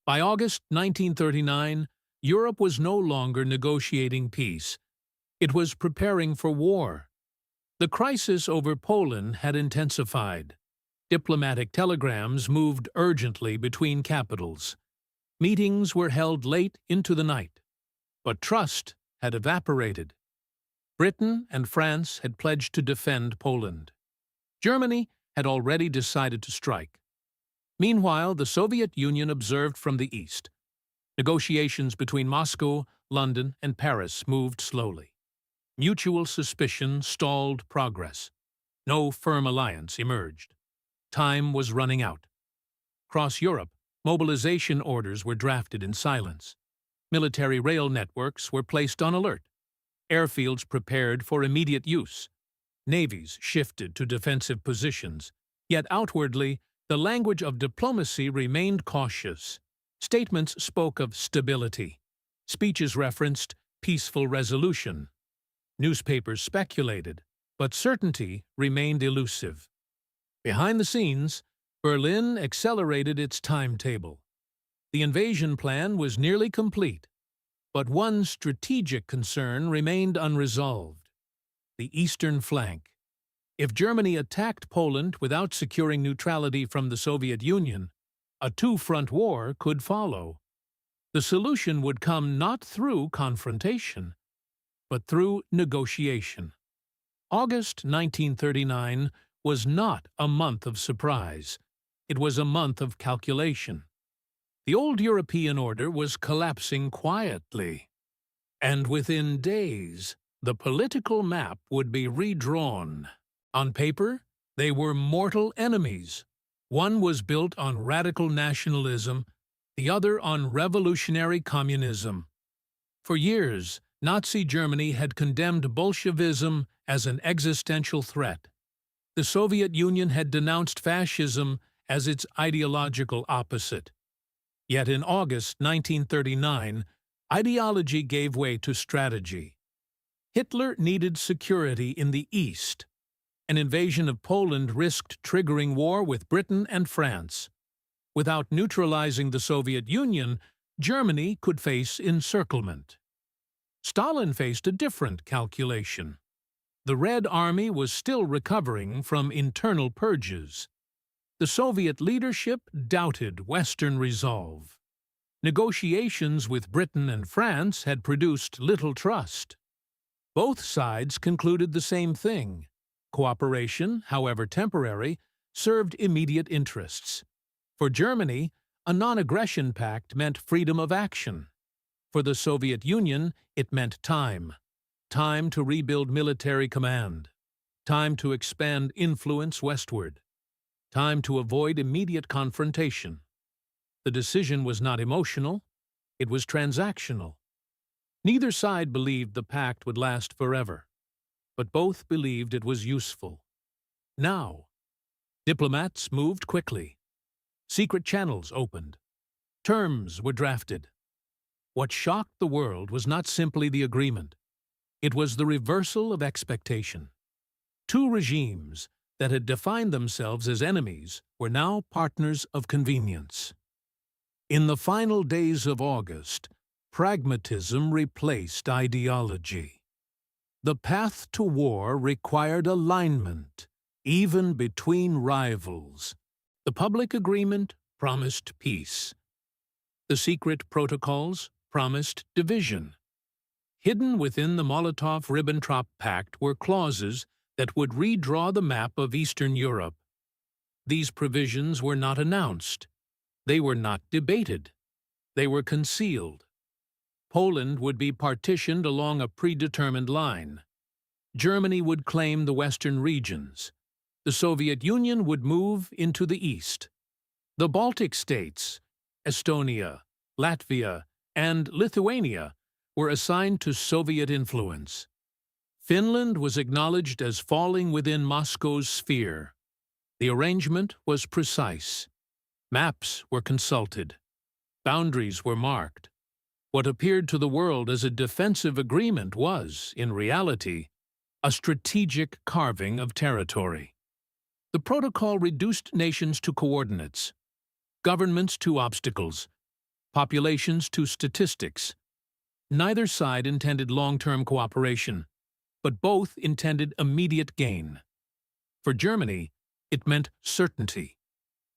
By August 1939, Europe was no longer negotiating peace. It was preparing for war. The crisis over Poland had intensified. Diplomatic telegrams moved urgently between capitals. Meetings were held late into the night. But trust had evaporated. Britain and France had pledged to defend Poland. Germany had already decided to strike. Meanwhile, the Soviet Union observed from the east. Negotiations between Moscow, London, and Paris moved slowly. Mutual suspicion stalled progress. No firm alliance emerged. Time was running out. Across Europe, mobilization orders were drafted in silence. Military rail networks were placed on alert. Airfields prepared for immediate use. Navies shifted to defensive positions. Yet outwardly, the language of diplomacy remained cautious. Statements spoke of stability. Speeches referenced peaceful resolution. Newspapers speculated, but certainty remained elusive. Behind the scenes, Berlin accelerated its timetable. The invasion plan was nearly complete, but one strategic concern remained unresolved: the eastern flank. If Germany attacked Poland without securing neutrality from the Soviet Union, a two-front war could follow. The solution would come not through confrontation, but through negotiation. August 1939 was not a month of surprise. It was a month of calculation. The old European order was collapsing quietly, and within days, the political map would be redrawn. On paper, they were mortal enemies. One was built on radical nationalism, the other on revolutionary communism. For years, Nazi Germany had condemned Bolshevism as an existential threat. The Soviet Union had denounced fascism as its ideological opposite. Yet in August 1939, ideology gave way to strategy. Hitler needed security in the East. An invasion of Poland risked triggering war with Britain and France. Without neutralizing the Soviet Union, Germany could face encirclement. Stalin faced a different calculation. The Red Army was still recovering from internal purges. The Soviet leadership doubted Western resolve. Negotiations with Britain and France had produced little trust. Both sides concluded the same thing: cooperation, however temporary, served immediate interests. For Germany, a non-aggression pact meant freedom of action. For the Soviet Union, it meant time. Time to rebuild military command. Time to expand influence westward. Time to avoid immediate confrontation. The decision was not emotional, it was transactional. Neither side believed the pact would last forever, but both believed it was useful. Now, diplomats moved quickly. Secret channels opened. Terms were drafted. What shocked the world was not simply the agreement. It was the reversal of expectation. Two regimes that had defined themselves as enemies were now partners of convenience. In the final days of August, pragmatism replaced ideology. The path to war required alignment, even between rivals. The public agreement promised peace. The secret protocols promised division. Hidden within the Molotov-Ribbentrop Pact were clauses that would redraw the map of Eastern Europe. These provisions were not announced. They were not debated. They were concealed. Poland would be partitioned along a predetermined line. Germany would claim the western regions. The Soviet Union would move into the east. The Baltic states, Estonia, Latvia, and Lithuania, were assigned to Soviet influence. Finland was acknowledged as falling within Moscow's sphere. The arrangement was precise. Maps were consulted. Boundaries were marked. What appeared to the world as a defensive agreement was, in reality, a strategic carving of territory. The protocol reduced nations to coordinates, governments to obstacles, populations to statistics. Neither side intended long-term cooperation, but both intended immediate gain. For Germany, it meant certainty.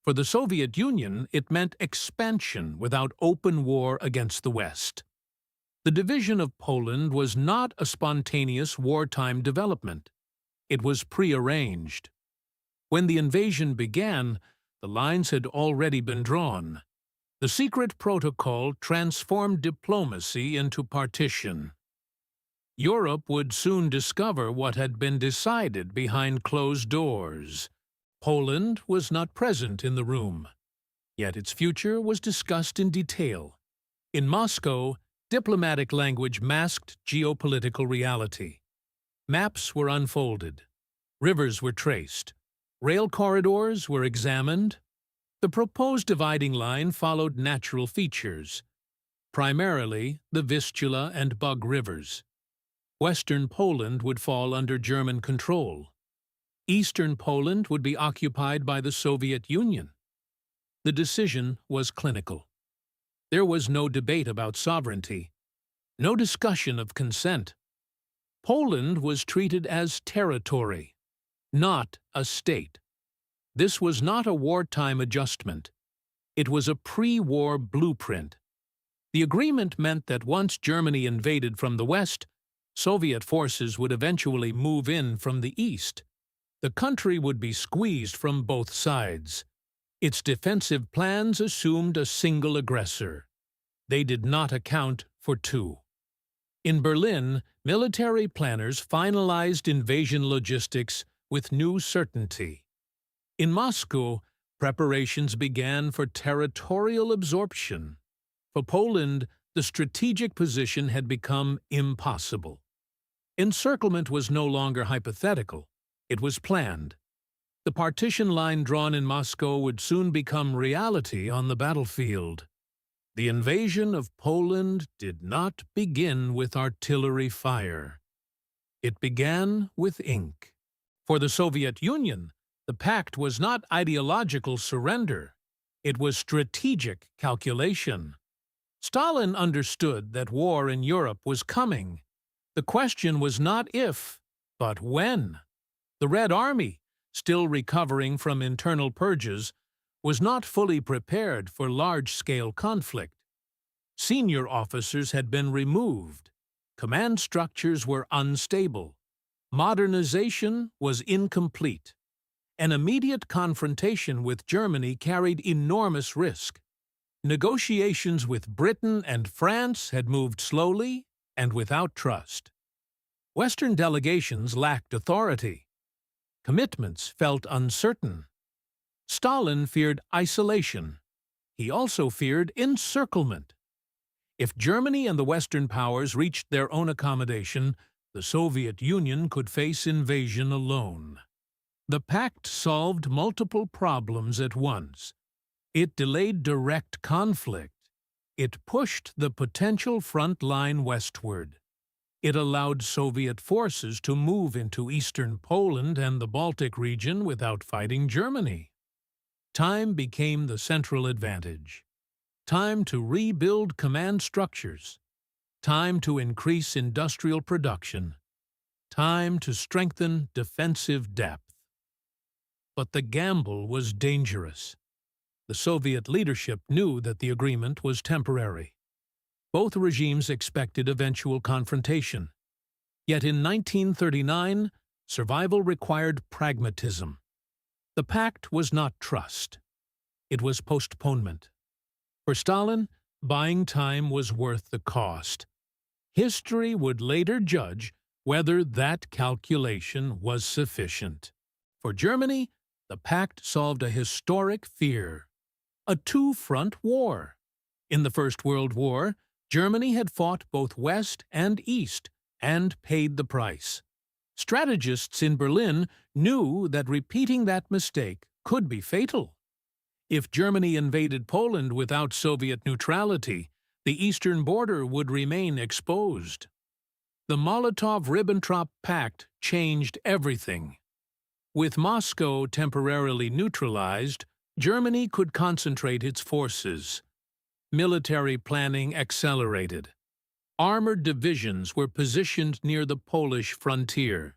For the Soviet Union, it meant expansion without open war against the West. The division of Poland was not a spontaneous wartime development. It was prearranged. When the invasion began, the lines had already been drawn. The secret protocol transformed diplomacy into partition. Europe would soon discover what had been decided behind closed doors. Poland was not present in the room, yet its future was discussed in detail. In Moscow, diplomatic language masked geopolitical reality. Maps were unfolded. Rivers were traced. Rail corridors were examined. The proposed dividing line followed natural features, primarily the Vistula and Bug rivers. Western Poland would fall under German control. Eastern Poland would be occupied by the Soviet Union. The decision was clinical. There was no debate about sovereignty, no discussion of consent. Poland was treated as territory, not a state. This was not a wartime adjustment. It was a pre-war blueprint. The agreement meant that once Germany invaded from the west, Soviet forces would eventually move in from the east. The country would be squeezed from both sides. Its defensive plans assumed a single aggressor. They did not account for two. In Berlin, military planners finalized invasion logistics with new certainty. In Moscow, preparations began for territorial absorption. For Poland, the strategic position had become impossible. Encirclement was no longer hypothetical. It was planned. The partition line drawn in Moscow would soon become reality on the battlefield. The invasion of Poland did not begin with artillery fire. It began with ink. For the Soviet Union, the pact was not ideological surrender. It was strategic calculation. Stalin understood that war in Europe was coming. The question was not if, but when. The Red Army, still recovering from internal purges, was not fully prepared for large-scale conflict. Senior officers had been removed. Command structures were unstable. Modernization was incomplete. An immediate confrontation with Germany carried enormous risk. Negotiations with Britain and France had moved slowly and without trust. Western delegations lacked authority. Commitments felt uncertain. Stalin feared isolation. He also feared encirclement. If Germany and the Western powers reached their own accommodation, the Soviet Union could face invasion alone. The pact solved multiple problems at once. It delayed direct conflict. It pushed the potential front line westward. It allowed Soviet forces to move into eastern Poland and the Baltic region without fighting Germany. Time became the central advantage. Time to rebuild command structures. Time to increase industrial production. Time to strengthen defensive depth. But the gamble was dangerous. The Soviet leadership knew that the agreement was temporary. Both regimes expected eventual confrontation. Yet in 1939, survival required pragmatism. The pact was not trust. It was postponement. For Stalin, buying time was worth the cost. History would later judge whether that calculation was sufficient. For Germany, the pact solved a historic fear: a two-front war. In the First World War, Germany had fought both West and East and paid the price. Strategists in Berlin knew that repeating that mistake could be fatal. If Germany invaded Poland without Soviet neutrality, the eastern border would remain exposed. The Molotov-Ribbentrop Pact changed everything. With Moscow temporarily neutralized, Germany could concentrate its forces. military planning accelerated. Armored divisions were positioned near the Polish frontier.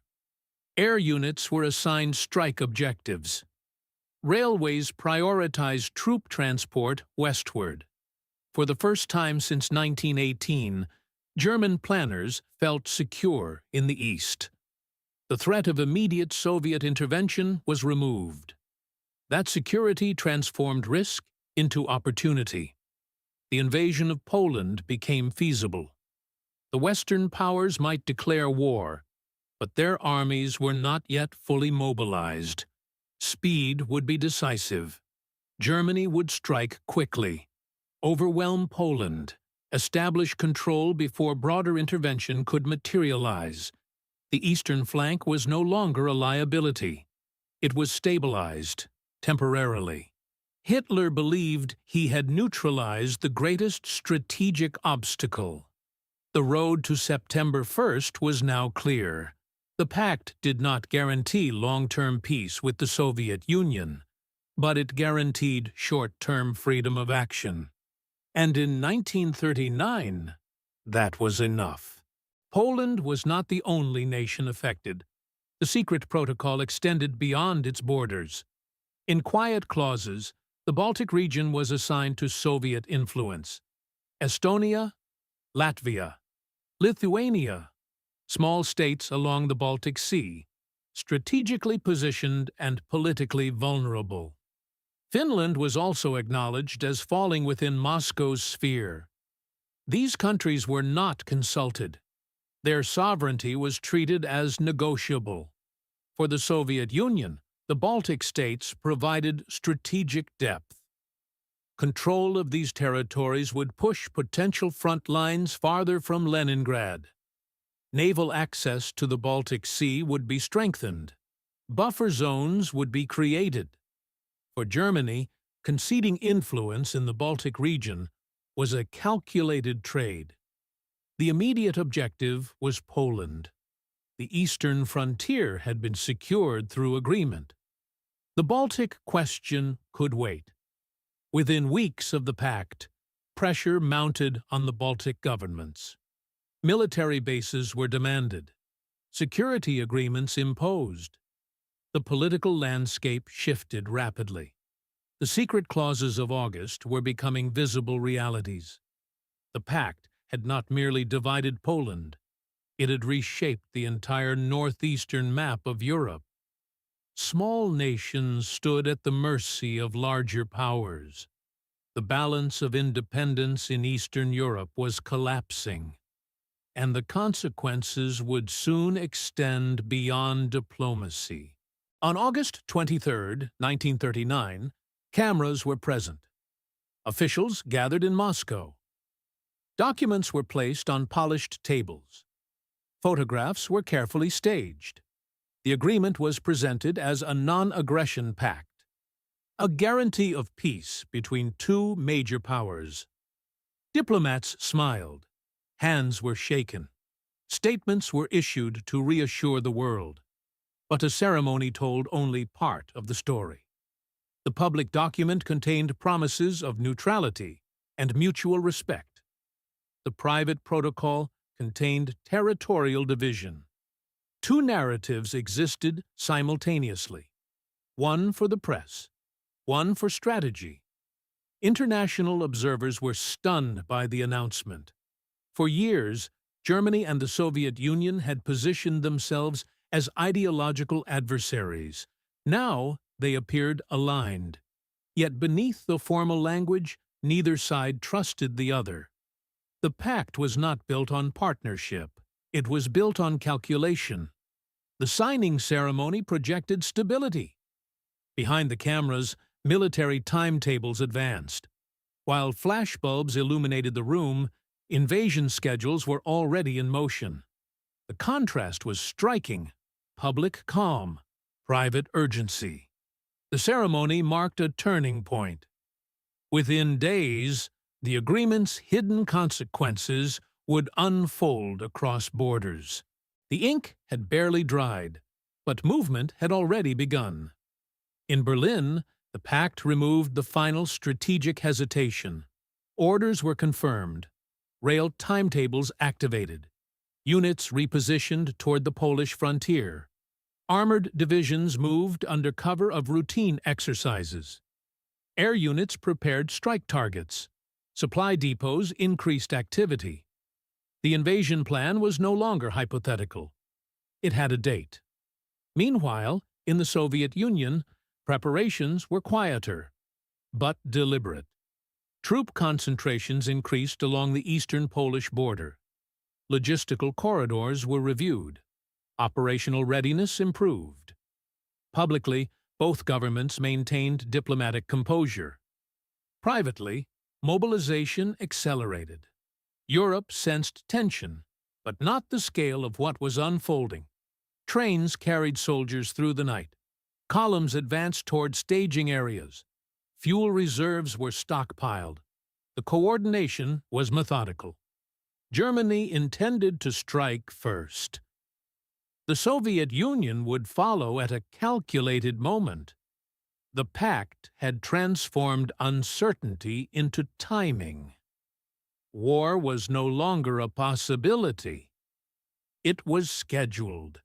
Air units were assigned strike objectives. Railways prioritized troop transport westward. For the first time since 1918, German planners felt secure in the east. The threat of immediate Soviet intervention was removed. That security transformed risk into opportunity. The invasion of Poland became feasible. The Western powers might declare war, but their armies were not yet fully mobilized. Speed would be decisive. Germany would strike quickly, overwhelm Poland, establish control before broader intervention could materialize. The eastern flank was no longer a liability. It was stabilized, temporarily. Hitler believed he had neutralized the greatest strategic obstacle. The road to September 1st was now clear. The pact did not guarantee long-term peace with the Soviet Union, but it guaranteed short-term freedom of action. And in 1939, that was enough. Poland was not the only nation affected. The secret protocol extended beyond its borders. In quiet clauses, the Baltic region was assigned to Soviet influence. Estonia, Latvia, Lithuania, small states along the Baltic Sea, strategically positioned and politically vulnerable. Finland was also acknowledged as falling within Moscow's sphere. These countries were not consulted. Their sovereignty was treated as negotiable. For the Soviet Union, the Baltic states provided strategic depth. Control of these territories would push potential front lines farther from Leningrad. Naval access to the Baltic Sea would be strengthened. Buffer zones would be created. For Germany, conceding influence in the Baltic region was a calculated trade. The immediate objective was Poland. The eastern frontier had been secured through agreement. The Baltic question could wait. Within weeks of the pact, pressure mounted on the Baltic governments. Military bases were demanded. Security agreements imposed. The political landscape shifted rapidly. The secret clauses of August were becoming visible realities. The pact had not merely divided Poland, it had reshaped the entire northeastern map of Europe. Small nations stood at the mercy of larger powers. The balance of independence in Eastern Europe was collapsing, and the consequences would soon extend beyond diplomacy. On August 23, 1939, cameras were present. Officials gathered in Moscow. Documents were placed on polished tables. Photographs were carefully staged. The agreement was presented as a non-aggression pact, a guarantee of peace between two major powers. Diplomats smiled. Hands were shaken. Statements were issued to reassure the world. But a ceremony told only part of the story. The public document contained promises of neutrality and mutual respect. The private protocol contained territorial division. Two narratives existed simultaneously, one for the press, one for strategy. International observers were stunned by the announcement. For years, Germany and the Soviet Union had positioned themselves as ideological adversaries. Now they appeared aligned. Yet beneath the formal language, neither side trusted the other. The pact was not built on partnership. It was built on calculation. The signing ceremony projected stability. Behind the cameras, military timetables advanced. While flashbulbs illuminated the room, invasion schedules were already in motion. The contrast was striking. Public calm, private urgency. The ceremony marked a turning point. Within days, the agreement's hidden consequences would unfold across borders. The ink had barely dried, but movement had already begun. In Berlin, the pact removed the final strategic hesitation. Orders were confirmed, rail timetables activated, units repositioned toward the Polish frontier. Armored divisions moved under cover of routine exercises. Air units prepared strike targets. Supply depots increased activity. The invasion plan was no longer hypothetical. It had a date. Meanwhile, in the Soviet Union, preparations were quieter, but deliberate. Troop concentrations increased along the eastern Polish border. Logistical corridors were reviewed. Operational readiness improved. Publicly, both governments maintained diplomatic composure. Privately, mobilization accelerated. Europe sensed tension, but not the scale of what was unfolding. Trains carried soldiers through the night. Columns advanced toward staging areas. Fuel reserves were stockpiled. The coordination was methodical. Germany intended to strike first. The Soviet Union would follow at a calculated moment. The pact had transformed uncertainty into timing. War was no longer a possibility. It was scheduled.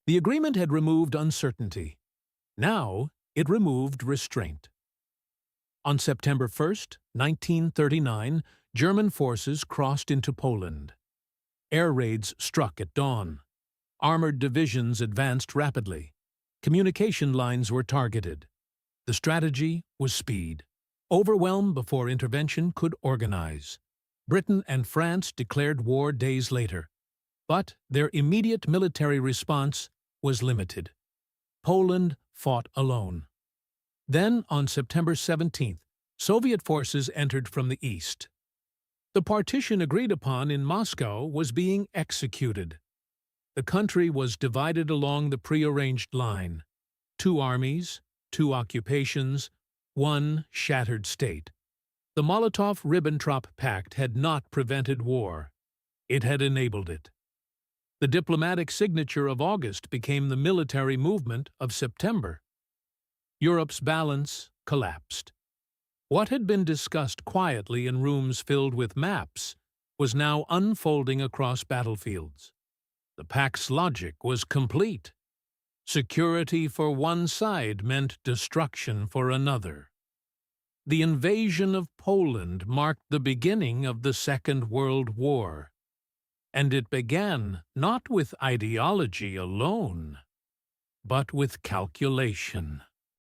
The agreement had removed uncertainty. Now it removed restraint. On September 1, 1939, German forces crossed into Poland. Air raids struck at dawn. Armored divisions advanced rapidly. Communication lines were targeted. The strategy was speed. Overwhelm before intervention could organize. Britain and France declared war days later, but their immediate military response was limited. Poland fought alone. Then, on September 17th, Soviet forces entered from the east. The partition agreed upon in Moscow was being executed. The country was divided along the prearranged line. 2 armies, 2 occupations, 1 shattered state. The Molotov-Ribbentrop Pact had not prevented war. It had enabled it. The diplomatic signature of August became the military movement of September. Europe's balance collapsed. What had been discussed quietly in rooms filled with maps was now unfolding across battlefields. The pact's logic was complete. Security for one side meant destruction for another. The invasion of Poland marked the beginning of the Second World War, and it began not with ideology alone, but with calculation.